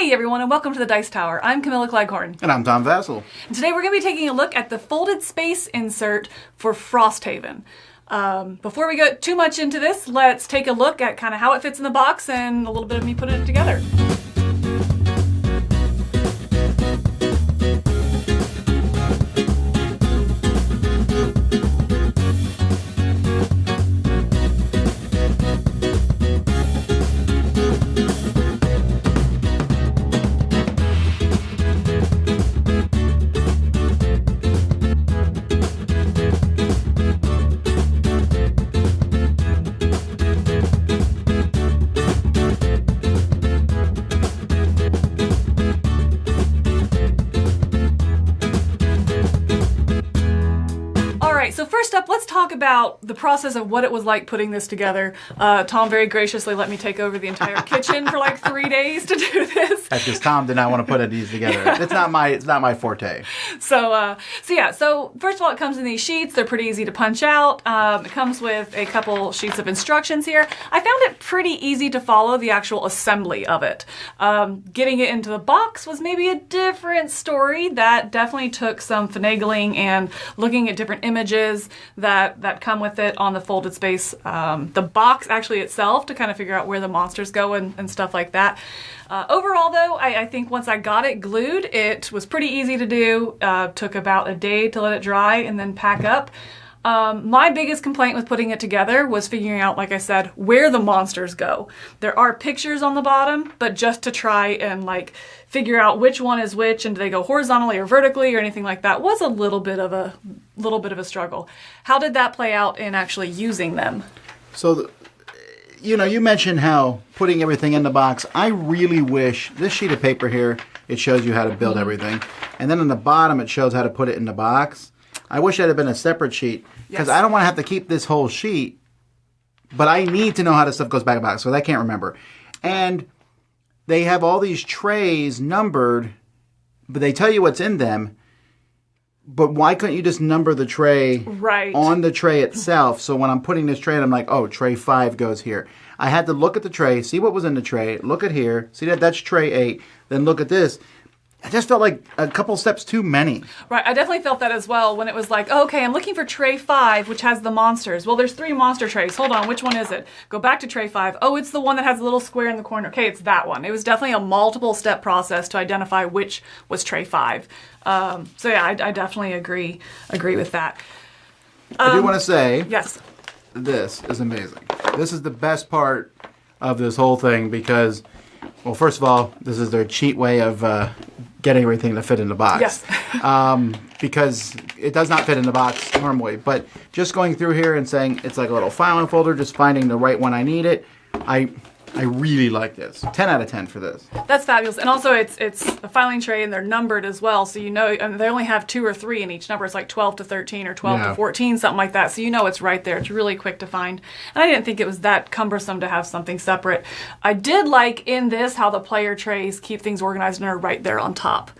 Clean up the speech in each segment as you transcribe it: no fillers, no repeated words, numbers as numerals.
Hey everyone, and welcome to the Dice Tower. I'm Camilla Cleghorn. And I'm Tom Vassell. And today we're going to be taking a look at the folded space insert for Frosthaven. Before we go too much into this, let's take a look at kind of how it fits in the box and a little bit of me putting it together. So first up, let's talk about the process of what it was like putting this together. Tom very graciously let me take over the entire kitchen for like 3 days to do this. That's because Tom did not want to put these together. Yeah. It's not my forte. So first of all, it comes in these sheets. They're pretty easy to punch out. It comes with a couple sheets of instructions here. I found it pretty easy to follow the actual assembly of it. Getting it into the box was maybe a different story. That definitely took some finagling and looking at different images that come with it on the folded space. The box actually itself to kind of figure out where the monsters go and stuff like that. Overall, though, I think once I got it glued, it was pretty easy to do. Took about a day to let it dry and then pack up. My biggest complaint with putting it together was figuring out, like I said, where the monsters go. There are pictures on the bottom, but just to try and figure out which one is which and do they go horizontally or vertically or anything like that was a little bit of a struggle. How did that play out in actually using them? So, you mentioned how putting everything in the box. I really wish this sheet of paper here, it shows you how to build everything. And then on the bottom, it shows how to put it in the box. I wish it had been a separate sheet because I don't want to have to keep this whole sheet, but I need to know how this stuff goes back in the box because I can't remember. And they have all these trays numbered, but they tell you what's in them. But why couldn't you just number the tray on the tray itself? So when I'm putting this tray in, I'm like, oh, tray 5 goes here. I had to look at the tray, see what was in the tray, look at here, see that's tray 8, then look at this. I just felt like a couple steps too many. Right, I definitely felt that as well when it was like, oh, okay, I'm looking for tray 5, which has the monsters. Well, there's 3 monster trays. Hold on, which one is it? Go back to tray 5. Oh, it's the one that has a little square in the corner. Okay, it's that one. It was definitely a multiple step process to identify which was tray 5. I definitely agree with that. I do want to say, yes, this is amazing. This is the best part of this whole thing because, well, first of all, this is their cheat way of getting everything to fit in the box. Yes. Because it does not fit in the box normally. But just going through here and saying it's like a little filing folder, just finding the right one I need it, I really like this. 10 out of 10 for this. That's fabulous. And also it's a filing tray and they're numbered as well. So and they only have 2 or 3 in each number. It's like 12 to 13 or 12 to 14, something like that. So it's right there. It's really quick to find. And I didn't think it was that cumbersome to have something separate. I did like in this how the player trays keep things organized and are right there on top.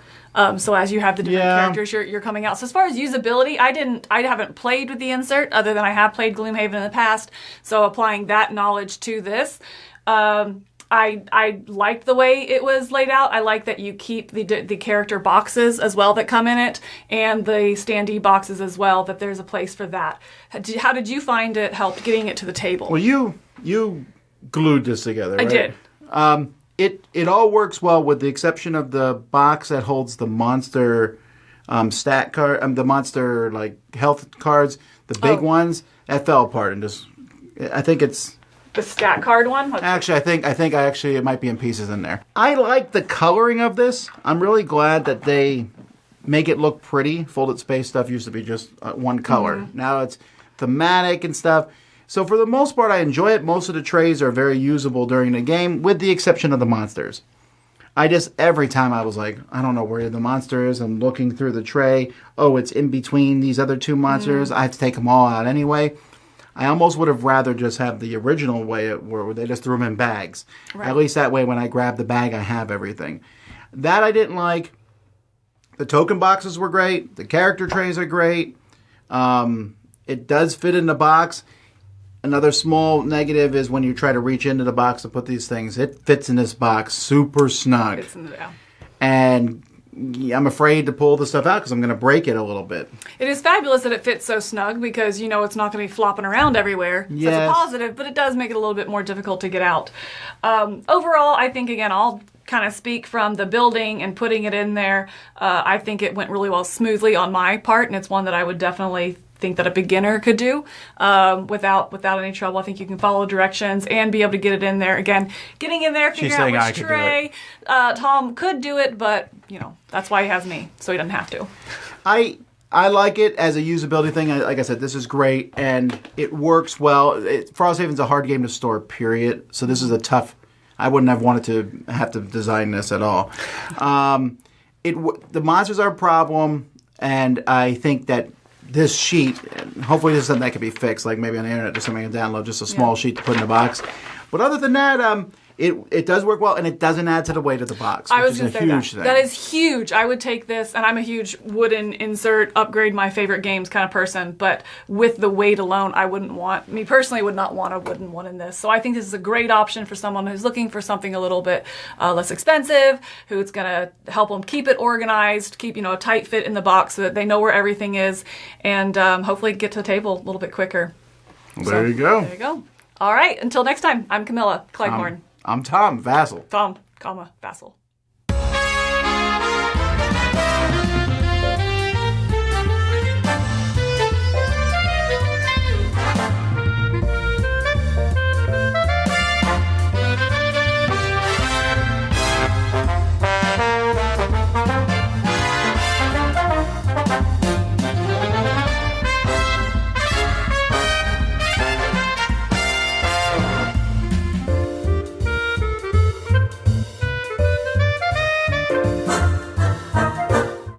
So as you have the different characters, you're coming out. So as far as usability, I haven't played with the insert other than I have played Gloomhaven in the past. So applying that knowledge to this, I liked the way it was laid out. I like that you keep the character boxes as well that come in it and the standee boxes as well, that there's a place for that. How did you find it helped getting it to the table? Well, you glued this together, right? I did. It all works well with the exception of the box that holds the monster stat card, the monster health cards, the big ones, that fell apart and I think it's the stat card one? Actually, I think it might be in pieces in there. I like the coloring of this. I'm really glad that they make it look pretty. Folded space stuff used to be just one color. Mm-hmm. Now it's thematic and stuff. So for the most part, I enjoy it. Most of the trays are very usable during the game, with the exception of the monsters. Every time I was like, I don't know where the monster is. I'm looking through the tray. Oh, it's in between these other 2 monsters. I have to take them all out anyway. I almost would have rather just have the original way where they just threw them in bags. Right. At least that way when I grab the bag, I have everything. That I didn't like. The token boxes were great. The character trays are great. It does fit in the box. Another small negative is when you try to reach into the box to put these things, it fits in this box super snug. It's in the, And I'm afraid to pull the stuff out because I'm going to break it a little bit. It is fabulous that it fits so snug because you know it's not going to be flopping around everywhere. So Yes. it's a positive, but it does make it a little bit more difficult to get out. Overall, I think, again, I'll kind of speak from the building and putting it in there. I think it went really well smoothly on my part, and it's one that I would definitely think that a beginner could do without any trouble. I think you can follow directions and be able to get it in there. Again, getting in there, figuring out which tray. Tom could do it, but you know that's why he has me, so he doesn't have to. I like it as a usability thing. Like I said, this is great, and it works well. Frosthaven's a hard game to store, period. So this is a tough... I wouldn't have wanted to have to design this at all. The monsters are a problem, and I think that this sheet, hopefully this is something that can be fixed, like maybe on the internet, just something you can download, just a small sheet to put in the box. But other than that, it does work well, and it doesn't add to the weight of the box, I which was is going a to say huge thing. that is huge. I would take this, and I'm a huge wooden insert, upgrade my favorite games kind of person, but with the weight alone, me personally would not want a wooden one in this. So I think this is a great option for someone who's looking for something a little bit less expensive, who's going to help them keep it organized, keep a tight fit in the box so that they know where everything is, and hopefully get to the table a little bit quicker. There you go. There you go. All right, until next time, I'm Camilla Cleghorn. I'm Tom Vassal. Tom, Vassal.